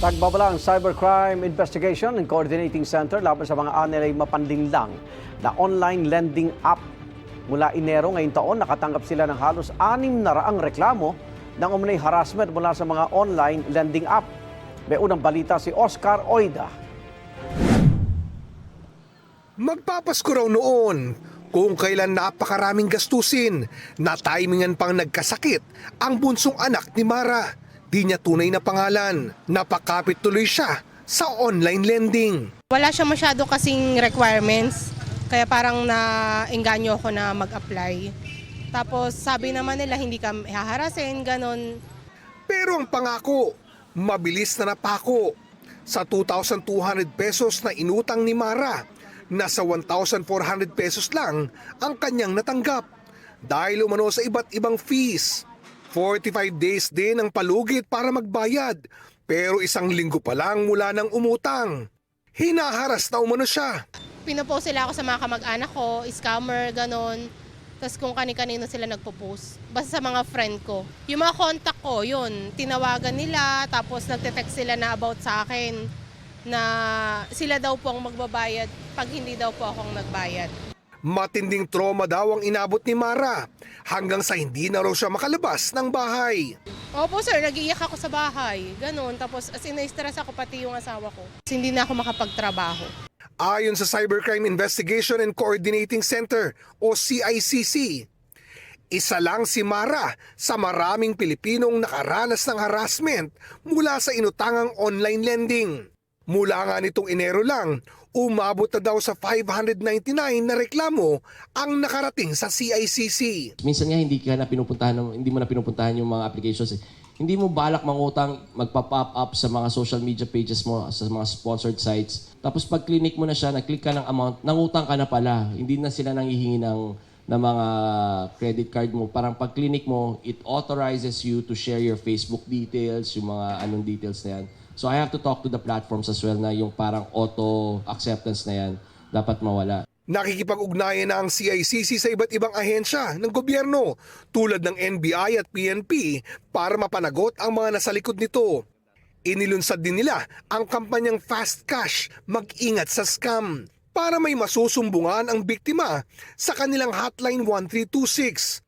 Nagbabala ang Cybercrime Investigation and Coordinating Center laban sa mga anilay mapandinglang na online lending app. Mula Enero ngayong taon, nakatanggap sila ng halos 600 reklamo ng umano'y harassment mula sa mga online lending app. May unang balita si Oscar Oida. Magpapasko raw noon kung kailan napakaraming gastusin na timingan pang nagkasakit ang bunsong anak ni Mara. Di niya tunay na pangalan. Napakapit tuloy siya sa online lending. Wala siya masyado kasing requirements, kaya parang naengganyo ako na mag-apply. Tapos sabi naman nila hindi ka haharasin, ganon. Pero ang pangako, mabilis na napako. Sa 2,200 pesos na inutang ni Mara, nasa 1,400 pesos lang ang kanyang natanggap. Dahil umano sa iba't ibang fees. 45 days din ang palugit para magbayad, pero 1 linggo pa lang mula ng umutang. Hinaharas na umano siya. Pinopost sila ako sa mga kamag-anak ko, scammer, ganon. Tapos kung kani-kanino sila nagpo-post. Basta sa mga friend ko. Yung mga contact ko, yun, tinawagan nila, tapos nagte-text sila na about sa akin na sila daw po ang magbabayad pag hindi daw po akong nagbayad. Matinding trauma daw ang inabot ni Mara hanggang sa hindi na raw siya makalabas ng bahay. Opo sir, nag-iiyak ako sa bahay. Ganon. Tapos as in, na-stress ako pati yung asawa ko. Kasi hindi na ako makapagtrabaho. Ayon sa Cybercrime Investigation and Coordinating Center o CICC, isa lang si Mara sa maraming Pilipinong nakaranas ng harassment mula sa inutangang online lending. Mula nga nitong Enero lang, umabot na daw sa 599 na reklamo ang nakarating sa CICC. Minsan nga hindi mo na pinupuntahan yung mga applications. Hindi mo balak mangutang, magpa-pop up sa mga social media pages mo, sa mga sponsored sites. Tapos pag clinic mo na siya, nag-click ka ng amount, nangutang ka na pala. Hindi na sila nanghihingi ng mga credit card mo. Parang pag clinic mo, it authorizes you to share your Facebook details, yung mga anong details na yan. So I have to talk to the platforms as well na yung parang auto-acceptance na yan dapat mawala. Nakikipag-ugnayan na ang CICC sa iba't ibang ahensya ng gobyerno tulad ng NBI at PNP para mapanagot ang mga nasa likod nito. Inilunsad din nila ang kampanyang Fast Cash, mag-ingat sa scam, para may masusumbungan ang biktima sa kanilang hotline 1326.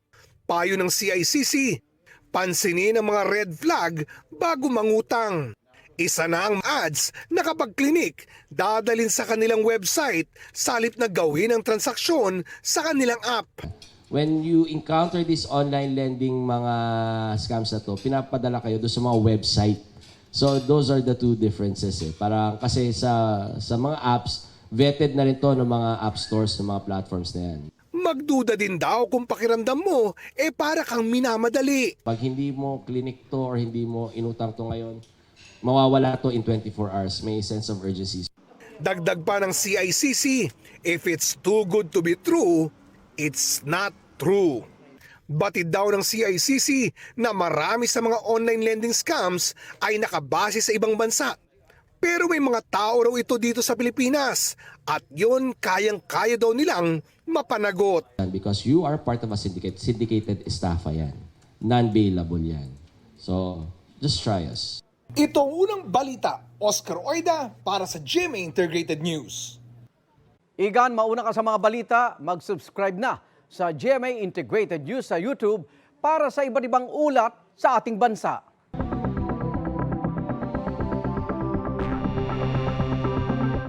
Payo ng CICC, pansinin ang mga red flag bago mangutang. Isa na ang ads na kapag klinik, dadalhin sa kanilang website sa halip na gawin ang transaksyon sa kanilang app. When you encounter this online lending mga scams na to, pinapadala kayo doon sa mga website. So those are the two differences. Parang kasi sa mga apps, vetted na rin to ng mga app stores, ng mga platforms na yan. Magduda din daw kung pakiramdam mo, para kang minamadali. Pag hindi mo clinic to or hindi mo inutang to ngayon, mawawala to in 24 hours. May sense of urgency. Dagdag pa ng CICC, if it's too good to be true, it's not true. Batid daw ng CICC na marami sa mga online lending scams ay nakabase sa ibang bansa. Pero may mga tao raw ito dito sa Pilipinas at yun kayang-kaya daw nilang mapanagot. Because you are part of a syndicated estafa yan. Non-bailable yan. So, just try us. Ito ang unang balita, Oscar Oida para sa GMA Integrated News. Igan, mauna ka sa mga balita, mag-subscribe na sa GMA Integrated News sa YouTube para sa iba't ibang ulat sa ating bansa.